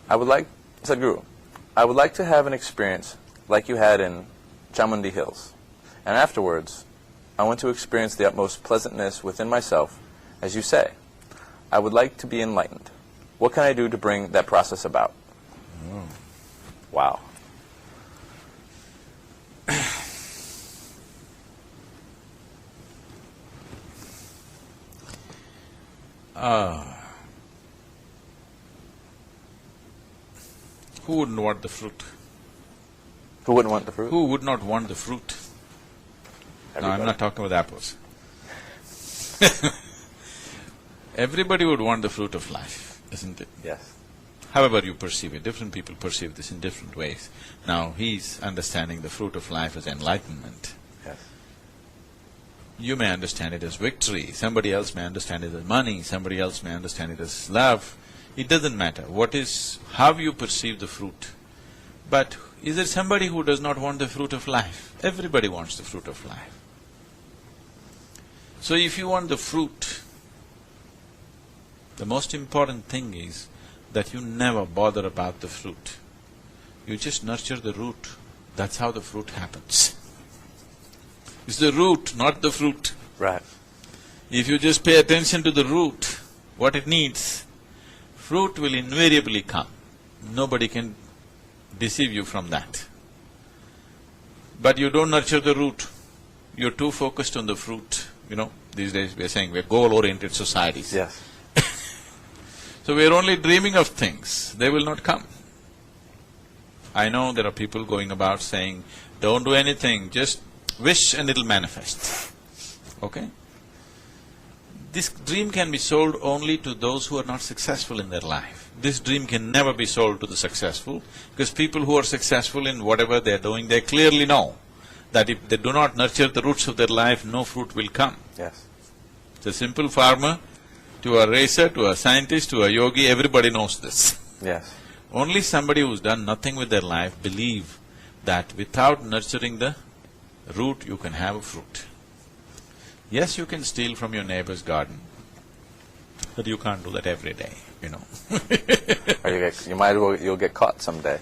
Sadhguru, I would like to have an experience like you had in Chamundi Hills, and afterwards, I want to experience the utmost pleasantness within myself, as you say. I would like to be enlightened. What can I do to bring that process about? Oh. Wow. Who wouldn't want the fruit? Who wouldn't want the fruit? Who would not want the fruit? Everybody. No, I'm not talking about apples. Everybody would want the fruit of life, isn't it? Yes. However you perceive it, different people perceive this in different ways. Now, he's understanding the fruit of life as enlightenment. Yes. You may understand it as victory, somebody else may understand it as money, somebody else may understand it as love. It doesn't matter. What is… how you perceive the fruit. But is there somebody who does not want the fruit of life? Everybody wants the fruit of life. So if you want the fruit, the most important thing is that you never bother about the fruit. You just nurture the root. That's how the fruit happens. It's the root, not the fruit. Right. If you just pay attention to the root, what it needs, fruit will invariably come. Nobody can deceive you from that. But you don't nurture the root, you're too focused on the fruit. You know, these days we're saying we're goal-oriented societies. Yes. So we're only dreaming of things, they will not come. I know there are people going about saying, don't do anything, just wish and it'll manifest. Okay? This dream can be sold only to those who are not successful in their life. This dream can never be sold to the successful, because people who are successful in whatever they're doing, they clearly know that if they do not nurture the roots of their life, no fruit will come. Yes. It's a simple farmer, to a racer, to a scientist, to a yogi, everybody knows this. Yes. Only somebody who's done nothing with their life believe that without nurturing the root, you can have a fruit. Yes, you can steal from your neighbor's garden, but you can't do that every day, you know. Or you might as well… you'll get caught someday.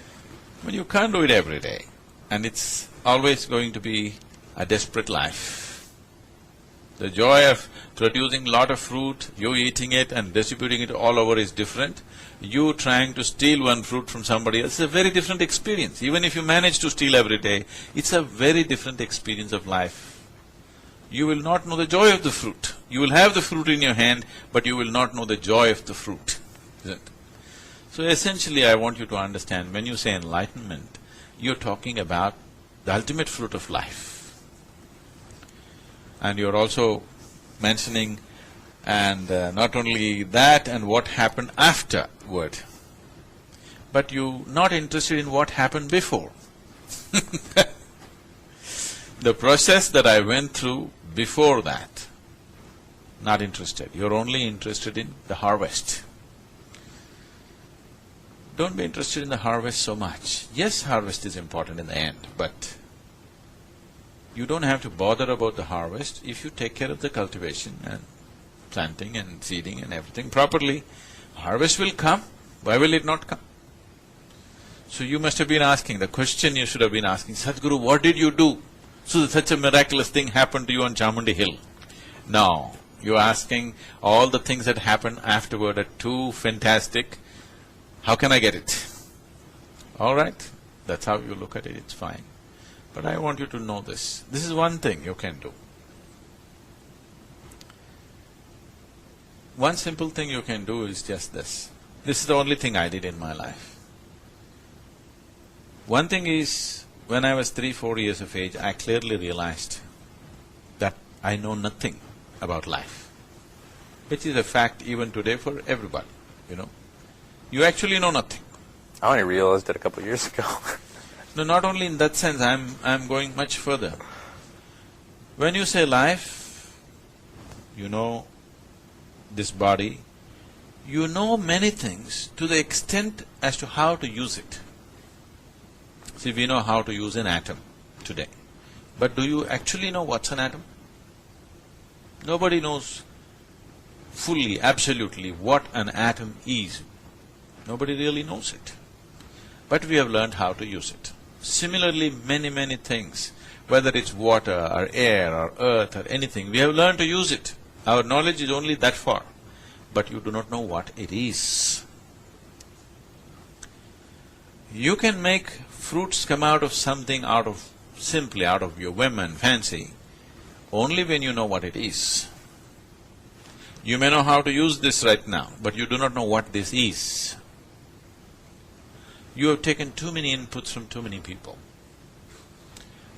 But you can't do it every day, and it's always going to be a desperate life. The joy of producing lot of fruit, you eating it and distributing it all over is different. You trying to steal one fruit from somebody else is a very different experience. Even if you manage to steal every day, it's a very different experience of life. You will not know the joy of the fruit. You will have the fruit in your hand, but you will not know the joy of the fruit, isn't it? So essentially, I want you to understand, when you say enlightenment, you're talking about the ultimate fruit of life. And you're also mentioning, and not only that, and what happened afterward, but you're not interested in what happened before. The process that I went through before that, not interested. You're only interested in the harvest. Don't be interested in the harvest so much. Yes, harvest is important in the end, but you don't have to bother about the harvest if you take care of the cultivation and planting and seeding and everything properly. Harvest will come. Why will it not come? So you must have been asking, the question you should have been asking, Sadhguru, what did you do so that such a miraculous thing happened to you on Chamundi Hill? No, you're asking all the things that happened afterward are too fantastic. How can I get it? All right, that's how you look at it, it's fine. But I want you to know this. This is one thing you can do. One simple thing you can do is just this. This is the only thing I did in my life. One thing is, when I was 3-4 years of age, I clearly realized that I know nothing about life, which is a fact even today for everybody, you know. You actually know nothing. I only realized it a couple of years ago. No, not only in that sense, I'm going much further. When you say life, you know this body, you know many things to the extent as to how to use it. See, we know how to use an atom today, but do you actually know what's an atom? Nobody knows fully, absolutely what an atom is. Nobody really knows it. But we have learned how to use it. Similarly, many things, whether it's water or air or earth or anything, we have learned to use it. Our knowledge is only that far, but you do not know what it is. You can make fruits come out of something simply out of your whim and fancy, only when you know what it is. You may know how to use this right now, but you do not know what this is. You have taken too many inputs from too many people.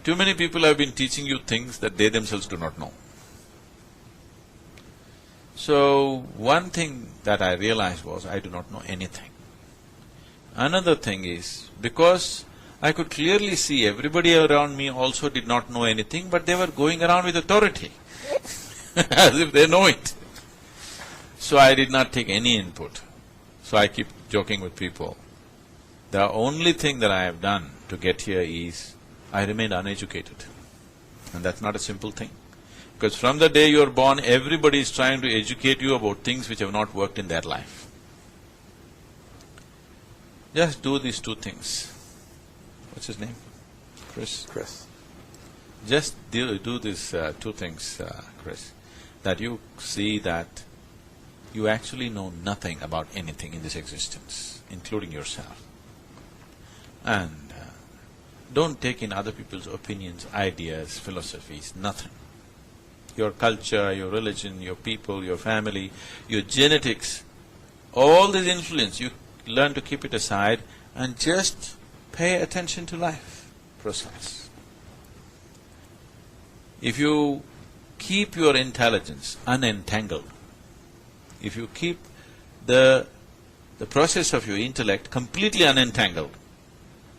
Too many people have been teaching you things that they themselves do not know. So, one thing that I realized was I do not know anything. Another thing is, because I could clearly see everybody around me also did not know anything, but they were going around with authority, as if they know it. So I did not take any input. So I keep joking with people. The only thing that I have done to get here is, I remained uneducated. And that's not a simple thing. Because from the day you are born, everybody is trying to educate you about things which have not worked in their life. Just do these two things. What's his name? Chris? Chris. Just do these two things, Chris, that you see that you actually know nothing about anything in this existence, including yourself. And don't take in other people's opinions, ideas, philosophies, nothing. Your culture, your religion, your people, your family, your genetics, all this influence, you learn to keep it aside and just pay attention to life process. If you keep your intelligence unentangled, if you keep the process of your intellect completely unentangled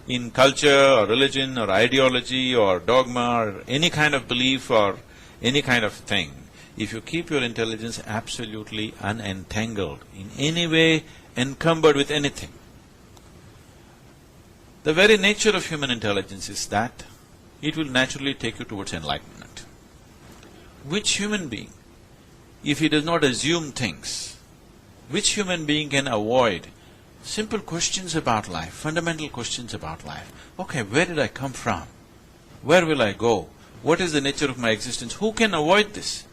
in culture or religion or ideology or dogma or any kind of belief or any kind of thing, if you keep your intelligence absolutely unentangled, in any way encumbered with anything, the very nature of human intelligence is that it will naturally take you towards enlightenment. Which human being, if he does not assume things, which human being can avoid simple questions about life, fundamental questions about life? Okay, where did I come from? Where will I go? What is the nature of my existence? Who can avoid this?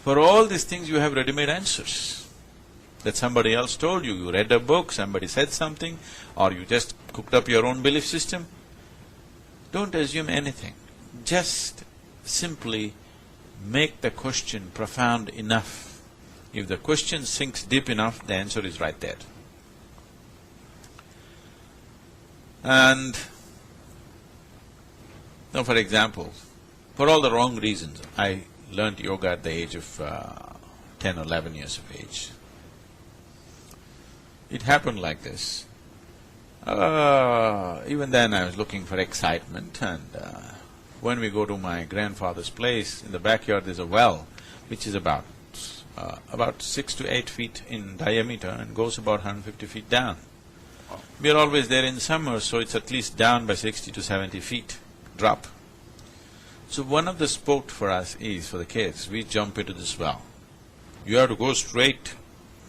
For all these things you have ready-made answers that somebody else told you. You read a book, somebody said something, or you just cooked up your own belief system. Don't assume anything. Just simply make the question profound enough. If the question sinks deep enough, the answer is right there. And now, for example, for all the wrong reasons, I learned yoga at the age of 10 or 11 years of age. It happened like this. Even then I was looking for excitement, and when we go to my grandfather's place, in the backyard there's a well which is about 6 to 8 feet in diameter and goes about 150 feet down. We are always there in summer, so it's at least down by 60 to 70 feet drop. So one of the sport for us is, for the kids, we jump into this well. You have to go straight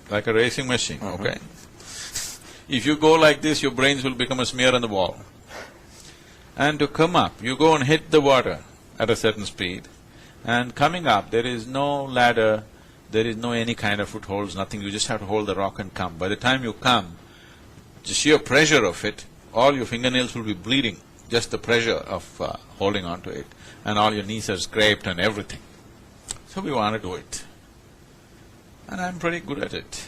like a racing machine, okay? If you go like this, your brains will become a smear on the wall. And to come up, you go and hit the water at a certain speed, and coming up, there is no ladder, there is no any kind of footholds, nothing, you just have to hold the rock and come. By the time you come, the sheer pressure of it, all your fingernails will be bleeding, just the pressure of holding on to it, and all your knees are scraped and everything. So we want to do it. And I'm pretty good at it.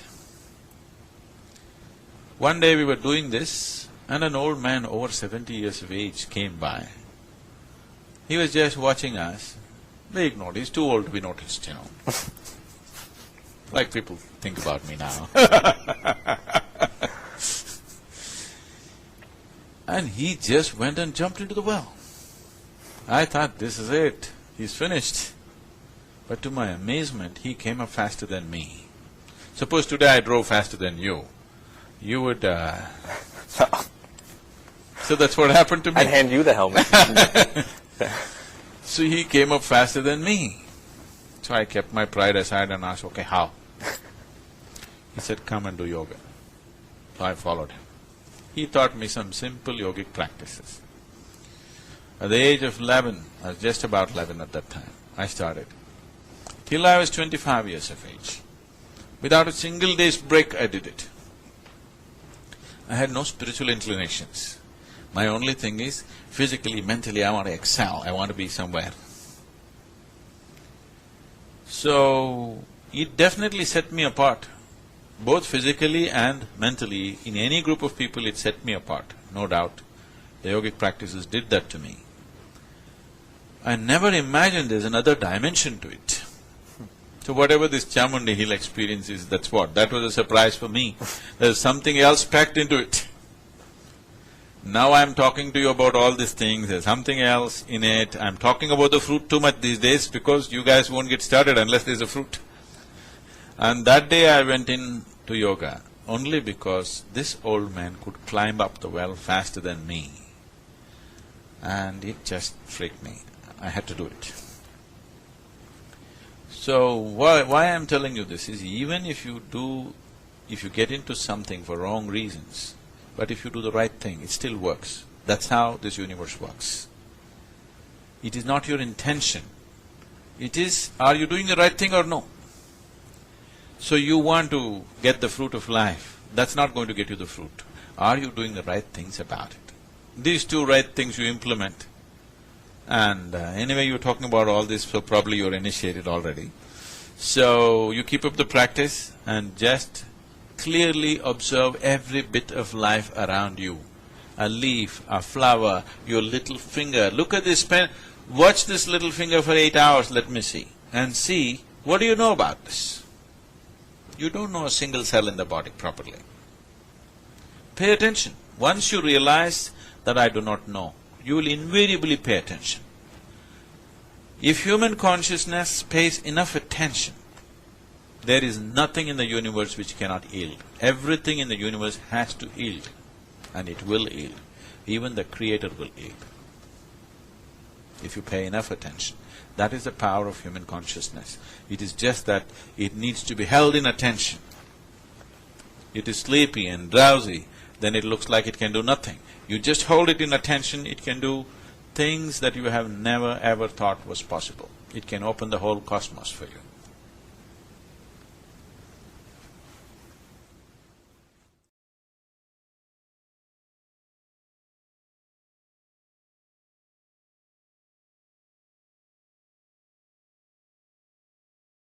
One day we were doing this, and an old man over 70 years of age came by. He was just watching us. We ignored. He's too old to be noticed, you know. Like people think about me now. And he just went and jumped into the well. I thought, this is it, he's finished. But to my amazement, he came up faster than me. Suppose today I drove faster than you, you would… So that's what happened to me. I'd hand you the helmet. So he came up faster than me. So I kept my pride aside and asked, okay, how? He said, come and do yoga. So I followed him. He taught me some simple yogic practices. At the age of 11, I was just about 11 at that time, I started. Till I was 25 years of age. Without a single day's break, I did it. I had no spiritual inclinations. My only thing is, physically, mentally, I want to excel, I want to be somewhere. So, it definitely set me apart, both physically and mentally. In any group of people, it set me apart, no doubt. The yogic practices did that to me. I never imagined there's another dimension to it. So whatever this Chamundi Hill experience is, that's what. That was a surprise for me. There's something else packed into it. Now I'm talking to you about all these things, there's something else in it. I'm talking about the fruit too much these days because you guys won't get started unless there's a fruit. And that day I went in to yoga only because this old man could climb up the well faster than me. And it just freaked me. I had to do it. So, why I'm telling you this is, even if you get into something for wrong reasons, but if you do the right thing, it still works. That's how this universe works. It is not your intention. It is, are you doing the right thing or no? So you want to get the fruit of life, that's not going to get you the fruit. Are you doing the right things about it? These two right things you implement. And anyway, you're talking about all this, so probably you're initiated already. So, you keep up the practice and just clearly observe every bit of life around you. A leaf, a flower, your little finger. Look at this pen, watch this little finger for 8 hours, let me see. And see, what do you know about this? You don't know a single cell in the body properly. Pay attention. Once you realize that I do not know, you will invariably pay attention. If human consciousness pays enough attention, there is nothing in the universe which cannot yield. Everything in the universe has to yield, and it will yield. Even the Creator will yield, if you pay enough attention. That is the power of human consciousness. It is just that it needs to be held in attention. It is sleepy and drowsy, then it looks like it can do nothing. You just hold it in attention, it can do things that you have never ever thought was possible. It can open the whole cosmos for you.